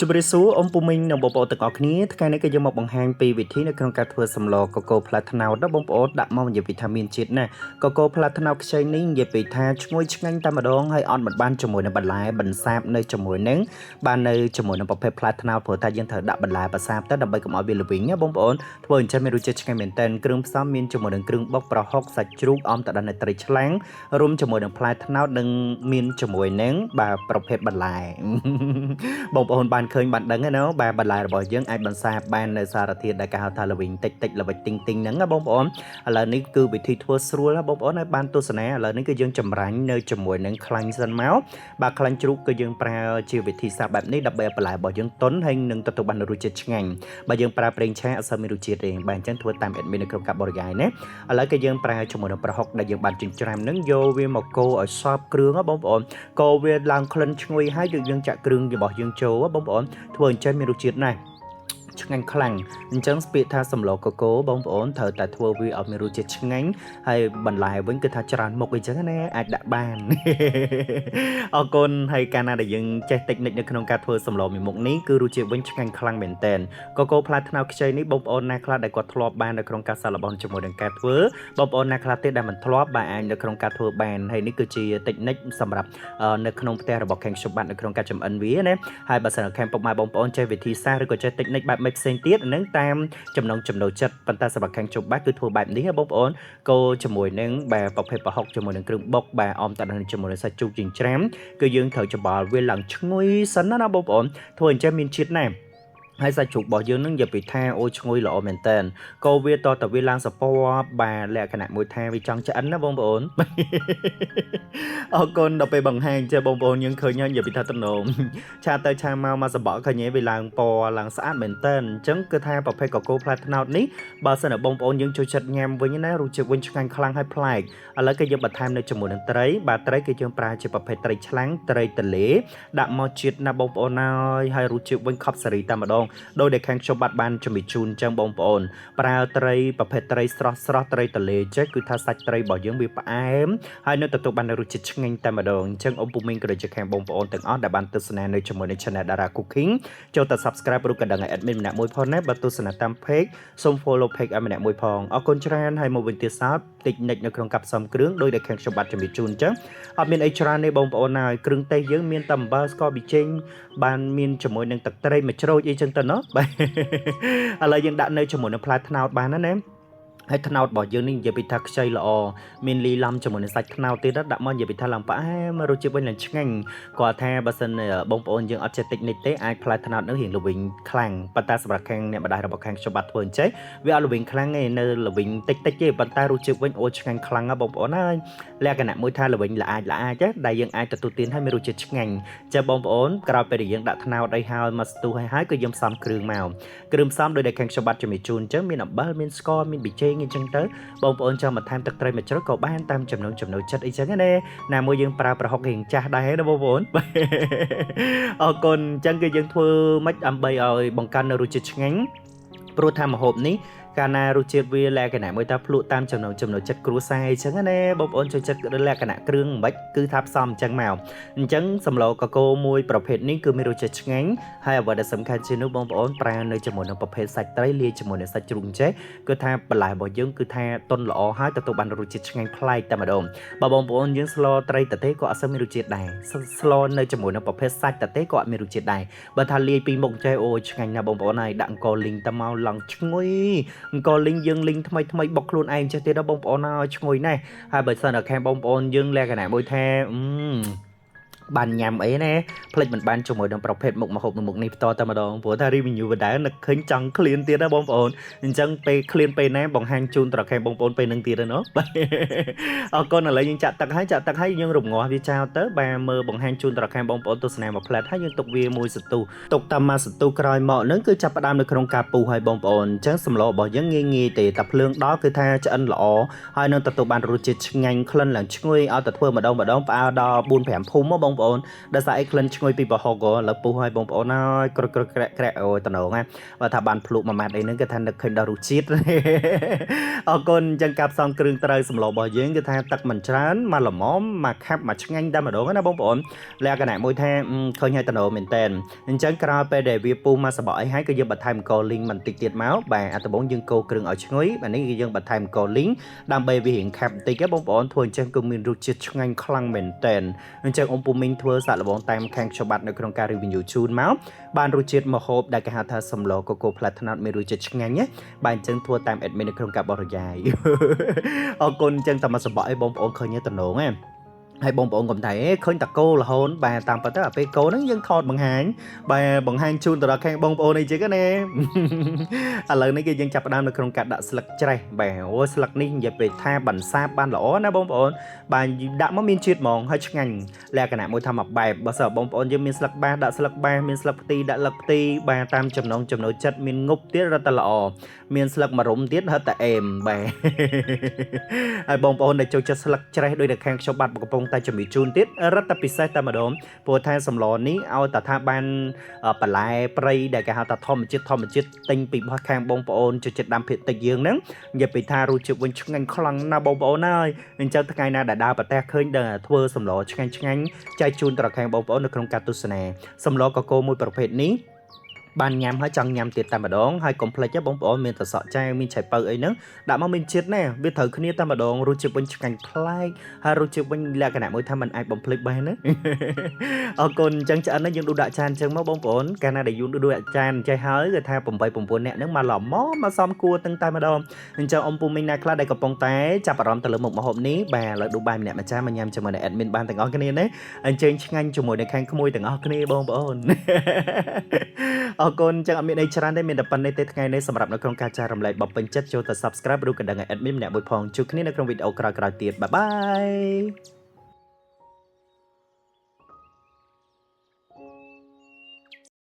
ជម្រាបសួរអ៊ំពូមីងនិងបងប្អូនទាំងអស់គ្នាថ្ងៃនេះក៏យើងមកបង្ហាញពីវិធីនៅក្នុងការធ្វើសម្លកកូរផ្លែត្នោតដល់បងប្អូនដាក់មកនិយាយពីថាមានជាតិណាកកូរផ្លែត្នោតខ្ចីនេះនិយាយពីថាឈ្ងុយឆ្ងាញ់តែម្ដងហើយអត់មិនបានជាមួយនឹងបន្លែបន្សាបនៅជាមួយនឹងបាននៅជាមួយនឹងប្រភេទផ្លែត្នោតព្រោះតែយើងត្រូវដាក់បន្លែបន្សាបទៅដើម្បីកុំឲ្យវាល្វីងណាបងប្អូនធ្វើអញ្ចឹងមានរសជាតិឆ្ងាញ់មែនទែនគ្រឿងផ្សំមានជាមួយនឹងគ្រឿងបុកប្រហុកសាច់ជ្រូកអមតដិនត្រីឆ្លាំងរួមជាមួយនឹងផ្លែត្នោតនិងមានជាមួយនឹងបាទប្រភេទបន្លែបងប្អូនបានឃើញបានដឹងហើយណាបាទបន្លែរបស់យើងអាចបន្សាបបាននៅសារធាតុដែលគេហៅថាល្វីងតិចតិចល្វិចទីងទីងហ្នឹងណាបងប្អូនឥឡូវនេះគឺវិធីធ្វើស្រួលណាបងប្អូនហើយបានទស្សនាឥឡូវនេះគឺយើងចម្រាញ់នៅជាមួយនឹងខ្លាញ់សិនមកបាទខ្លាញ់ជ្រូកគឺយើងប្រើជាវិធីសាស្ត្របែបនេះដើម្បីឲ្យបន្លែរបស់យើងទន់ហើយនឹងទទួលបានរសជាតិឆ្ងាញ់បើយើងប្រើប្រេងឆាអត់សូវមានរសជាតិទេបាទអញ្ចឹងធ្វើតាម admin នៅក្នុងការបរិយាយណាឥឡូវគឺយើងប្រើជាមួយនឹងប្រហុកដែលយើងបានចិញ្ច្រាំហ្នឹងយកវាមកកូរឲ្យសព្វគ្រឿងណាបងប្អូនកូរវាឡើងក្លិនឈ្ងុយហើយយើងចាក់គ្រឿងរបស់យើងចូលបងប្អូនធ្វើអញ្ចឹងមានរសជាតិណាស់ឆ្ងាញ់ខ្លាំងអញ្ចឹងពាក្យថាសម្លកកូរបងប្អូនត្រូវតែធ្វើវាឲ្យមានរសជាតិឆ្ងាញ់ហើយបន្លែវិញគឺថាច្រើនមុខអញ្ចឹងណាអាចដាក់បានអរគុណហើយកាលណាដែលយើងចេះតិចនិចនៅក្នុងការធ្វើសម្លមួយមុខនេះគឺរសជាតិវិញឆ្ងាញ់ខ្លាំងមែនតើកកូរផ្លែត្នោតខ្ចីនេះបងប្អូនណាខ្លះដែលគាត់ធ្លាប់បាននៅក្នុងការសាកល្បងជាមួយនឹងការធ្វើបងប្អូនណាខ្លះទៀតដែលមិនធ្លាប់បាទអាចនៅក្នុងការធ្វើបានហើយនេះគឺជាតិចនិចសម្រាប់នៅក្នុងផ្ទះរបស់ខាងខ្ញុំបាទនៅក្នុងការចម្អិនវាណាហើយបើសិនខាងពុកម៉ែបងប្អូនចេះវិធីសាស្ត្រឬក៏ចេះតិចនិចបែបផ្សេងទៀតនឹងតាមចំណងចំណូលចិត្តប៉ុន្តែសម្រាប់ខាងជុំបាត់គឺធ្វើបែបនេះបងប្អូនកូរជាមួយនឹងបាទប្រភេទប្រហុកជាមួយនឹងគ្រឿងបុកបាទអមតដល់ជាមួយនឹងសាច់ជ្រូកចិញ្ច្រាំគឺយើងត្រូវច្បល់វាឡើងឈ្ងុយសិនណាបងប្អូនធ្វើអញ្ចឹងមានជាតិណាស់ហើយសាច់ជ្រូករបស់យើងនឹងនិយាយពីថាអូឈ្ងុយល្អមែនតើកូរវាតតែវាឡើងសពបាទលក្ខណៈមួយថាវាចង់ឆ្អិនណាបងប្អូនអរគុណដល់ពេលបង្ហាញចេះបងប្អូនយើងឃើញហើយនិយាយពីថាតំណមឆាទៅឆាមកសបកឃើញវាឡើងពណ៌ឡើងស្អាតមែនតើអញ្ចឹងគឺថាប្រភេទកកូរផ្លែត្នោតនេះបើសិនតែបងប្អូនយើងចូលចិត្តញ៉ាំវិញណារសជាតិវិញឆ្ងាញ់ខ្លាំងហើយប្លែកឥឡូវគឺយើងបន្ថែមនៅជាមួយនឹងត្រីបាទត្រីគឺយើងប្រើជាប្រភេទត្រីឆ្លាំងត្រីទលេដាក់មកជាតិណាបងប្អូនហើយរសជាតិវិញខប់សេរីតែម្ដងដោយដែលខាងខ្ញុំបានជំរាបជូនចឹងបងប្អូនប្រើត្រីប្រភេទត្រីស្រស់ត្រីទលេចេះគឺថាសាច់ត្រីរបស់យើងវាផ្អែមហើយនៅទទួលបានរសជាតិឆ្ងាញ់តែម្ដងអញ្ចឹងអ៊ំពូមីងក៏ដូចជាខាងបងប្អូនទាំងអស់ដែលបានទស្សនានៅជាមួយនឹង Channel Dara Cooking ចូលទៅ Subscribe ឬក៏ដឹងឲ្យ admin ម្នាក់មួយផងណាបើទស្សនាតាម page សូម follow page ឲ្យម្នាក់មួយផងអរគុណច្រើនហើយមកវិញទៀតសោតតិចនិចនៅក្នុងកាប់ផ្សំគ្រឿងដោយដែលខាងខ្ញុំបានជំរាបជូនអញ្ចឹងអត់មានអីច្រើនទេបងប្អូនហើយគ្រឿងទេសយើងមានតែអំបិលស្ករប៊ីចេងបានមានជាមួយនឹងទឹកត្រីមួយជ្រោយអីចឹងទៅណោះបាទឥឡូវយើងដាក់នៅជាមួយនឹងផ្លែត្នោតបានណាហើយត្នោតរបស់យើងនេះនិយាយពីថាខ្ចីល្អមានលីឡំជាមួយនឹងសាច់ត្នោតទៀតដាក់មកនិយាយពីថាឡើងផ្អែមរសជាតិវិញឡើងឆ្ងាញ់គាត់ថាបើសិនបងប្អូនយើងអត់ចេះតិចនិចទេអាចផ្លែត្នោតនឹងរៀងល្វីងខ្លាំងប៉ុន្តែសម្រាប់ខាងអ្នកម្ដាយរបស់ខាងខ្ញុំបាត់ធ្វើអញ្ចឹងវាអត់ល្វីងខ្លាំងទេនៅល្វីងតិចទេប៉ុន្តែរសជាតិវិញអូឆ្ងាញ់ខ្លាំងណាបងប្អូនហើយលក្ខណៈមួយថាល្វីងល្អអាចដែលយើងអាចទទួលទានឲ្យមានរសជាតិឆ្ងាញ់ចាបងប្អូនក្រោយពេលដែលយើងដាក់ត្នោតឲ្យហើយមកស្ទុះហើយគឺយើងផ្សំគ្រឿងមកគ្រឿងផ្សំដោយដែលខាងខ្ញុំបាត់ជំរាបជូនអញ្ចឹងមានអំបិលមានស្ករមានប៊ីចេងអញ្ចឹងទៅបងប្អូនចង់បន្ថែមទឹកត្រីមួយជ្រុលក៏បានតាមចំណូលចិត្តអីចឹងណាមួយយើងប្រើប្រហុករៀងចាស់ដែរណាបងប្អូនអរគុណអញ្ចឹងគឺយើងធ្វើម៉េចដើម្បីឲ្យបង្កើននូវរសជាតិឆ្ងាញ់ព្រោះថាម្ហូបនេះកាលណារសជាតិវាលក្ខណៈមួយថាភ្លក់តាមចំណូលចិត្តគ្រួសារអញ្ចឹងណាបងប្អូនចូលចិត្តលក្ខណៈគ្រឿងមិនគឺថាផ្សំអញ្ចឹងមកអញ្ចឹងសម្លកកូរមួយប្រភេទនេះគឺមានរសជាតិឆ្ងាញ់ហើយអ្វីដែលសំខាន់ជាងនោះបងប្អូនប្រើនៅជាមួយនឹងប្រភេទសាច់ត្រីលាយជាមួយនឹងសាច់ជ្រូកចេះគឺថាបន្លែរបស់យើងគឺថាទន់ល្អហើយទទួលបានរសជាតិឆ្ងាញ់ប្លែកតែម្ដងបើបងប្អូនយើងស្លត្រីតទេក៏អត់សូវមានរសជាតិដែរស្លនៅជាមួយនឹងប្រភេទសាច់តទេក៏អត់មានរសជាតិដែរបើថាលាយពីមុខចេះអូឆ្ងាញ់ណាស់បងប្អូនហើយដាក់អង្គលីងទៅមកឡងឈ្ងុយអង្គលីងយើងលីងថ្មីបុកខ្លួនឯងចេះទៀតដល់បងប្អូនឲ្យឈ្ងុយណាស់ហើយបើសិនតែខាងបងប្អូនយើងលក្ខណៈមួយថាបានញ៉ាំអីណាផ្លេចមិនបានជាមួយនឹងប្រភេទមុខម្ហូបមុខនេះផ្ទាល់តែម្ដងព្រោះថា review បណ្ដែលនឹកឃើញចង់ឃ្លានទៀតណាបងប្អូនអញ្ចឹងពេលឃ្លានពេលណាបង្ហាញជូនត្រខាងបងប្អូនពេលនឹងទៀតទេណាអរគុណឥឡូវយើងចាក់ទឹកហើយយើងរំងាស់វាចោលទៅបាទមើលបង្ហាញជូនត្រខាងបងប្អូនទស្សនាមួយផ្លែតហើយយើងទុកវាមួយសន្ទុះទុកតាមមួយសន្ទុះក្រោយមកនឹងគឺចាប់ផ្ដើមនៅក្នុងការពុះឲ្យបងប្អូនអញ្ចឹងសម្លរបស់យើងងាយទេតែភ្លើងដល់គឺថាឆ្អិនល្អហើយនឹងទទួលបានរសជាតិឆ្ងាញ់ក្លិនឡើងឈ្ងុយឲ្យតែធ្វើម្ដងផ្អើដល់ 4-5 ភូមិមកបង ប្អូនដែលសារអីក្លិនឈ្ងុយពីប្រហុកឥឡូវពុះឲ្យបងប្អូនហើយក្រឹកក្រែកអូយតំណងណាបើថាបានភ្លុកមួយម៉ាត់អីហ្នឹងគឺថានឹកឃើញដល់រសជាតិអរគុណអញ្ចឹងការផ្សំគ្រឿងត្រូវសម្លរបស់យើងគឺថាទឹកមិនច្រើនមកល្មមមកខាប់មកឆ្ងាញ់តែម្ដងណាបងប្អូនលក្ខណៈមួយថាឃើញឲ្យតំណងមែនតែនអញ្ចឹងក្រោយពេលដែលវាពុះមកសបកអីហើយក៏យើងបន្ថែមអង្គលីងបន្តិចទៀតមកបាទអាដំបងយើងកូរគ្រឿងឲ្យឈ្ងុយបាទនេះគឺយើងបន្ថែមអង្គលីងដើម្បីវារៀងខាប់បន្តិចបងប្អូនធ្វើអញ្ចឹងគឺមានរសជាតិឆ្ងាញ់ខ្លាំងមែនតែនអញ្ចឹងអ៊ំពូមីងធ្វើសាក់លបងតាមខាងខ្ញុំបាត់នៅក្នុងការ review ជូនមកបានរសជាតិម្ហូបដែលគេហៅថាសម្លកកូផ្លែត្នោតមានរសជាតិឆ្ងាញ់ណាបាទអញ្ចឹងធ្វើតាម admin នៅក្នុងការបរិយាយអរគុណអញ្ចឹងតែមកសបកឲ្យបងប្អូនឃើញតំណងណាហើយបងប្អូនកុំតែឃើញតាគោរហូតបាទតាមពិតទៅអាពេលគោហ្នឹងយើងថតបង្ហាញបាទបង្ហាញជូនទៅដល់ខាងបងប្អូនអីចឹងណាឥឡូវនេះគឺយើងចាប់ផ្ដើមនៅក្នុងការដាក់ស្លឹកច្រេះបាទអូស្លឹកនេះនិយាយពេលថាបន្សាបបានល្អណាបងប្អូនបាទដាក់មកមានជាតិហ្មងហើយឆ្ងាញ់លក្ខណៈមួយថាមកបែបបើសិនបងប្អូនយើងមានស្លឹកបាសដាក់ស្លឹកបាសមានស្លឹកផ្ទីដាក់ស្លឹកផ្ទីបាទតាមចំណងចំណូលចិត្តមានងប់ទៀតរត់តែល្អមានស្លឹកម្រុំទៀតហត់តែអែមបាទហើយបងប្អូនដែលចូលចិត្តស្លឹកច្រេះដោយតែខាងខ្ញុំបាត់កំពុងតែជំរាបជូនទៀតរត់តែពិសេសតែម្ដងព្រោះថាសម្លនេះឲ្យតែថាបានបន្លែព្រៃដែលគេហៅថាធម្មជាតិទិញពីខាងបងប្អូនចូលចិត្តដាំភេទតិចយើងហ្នឹងនិយាយពីថារសជាតិវិញឆ្ងាញ់ខ្លាំងណាស់បងប្អូនហើយអញ្ចឹងថ្ងៃណាដែលដើរប្រទះឃើញដល់ធ្វើសម្លឆ្ងាញ់ចែកជូនដល់ខាងបងប្អូននៅក្នុងការទស្សនាសម្លកកូមួយប្រភេទនេះបានញ៉ាំហើយចង់ញ៉ាំទៀតតែម្ដងហើយកុំភ្លេចទេបងប្អូនមានតសក់ចែមានឆៃប៉ៅអីហ្នឹងដាក់មកមានជាតិណាវាត្រូវគ្នាតែម្ដងរសជាតិវិញឆ្ងាញ់ប្លែកហើយរសជាតិវិញលក្ខណៈមួយថាมันអាចបំភ្លេចបានណាអរគុណអញ្ចឹងឆ្អិននេះយើងដួសដាក់ចានអញ្ចឹងមកបងប្អូនកាលណាដែលយើងដួសដាក់ចានចេះហើយគឺថា8 9នាក់ហ្នឹងមកឡំមកសំគួរទាំងតែម្ដងអញ្ចឹងអ៊ំពូមីងណាខ្លះដែលកំពុងតែចាប់អារម្មណ៍ទៅលើមុខម្ហូបនេះបាទឥឡូវដួសបាយម្នាក់ម្ចាស់មកញ៉ាំជាមួយនឹង admin បានទាំងអស់គ្នាណាអញ្ចឹងឆ្ងាញ់ជាមួយនឹងខាងក្មួយទាំងអស់គ្នាបងប្អូនអរគុណចឹងអត់មានអីច្រើនទេមានតែប៉ុណ្្នេះទេថ្ងៃនេះសម្រាប់នៅក្នុងការចែករំលែកបំពេញចិត្តចូលទៅ subscribe ឬក៏ដឹងឲ្យ admin ម្នាក់មួយផងជួបគ្នានៅក្នុងវីដេអូក្រោយៗទៀតបាយបាយ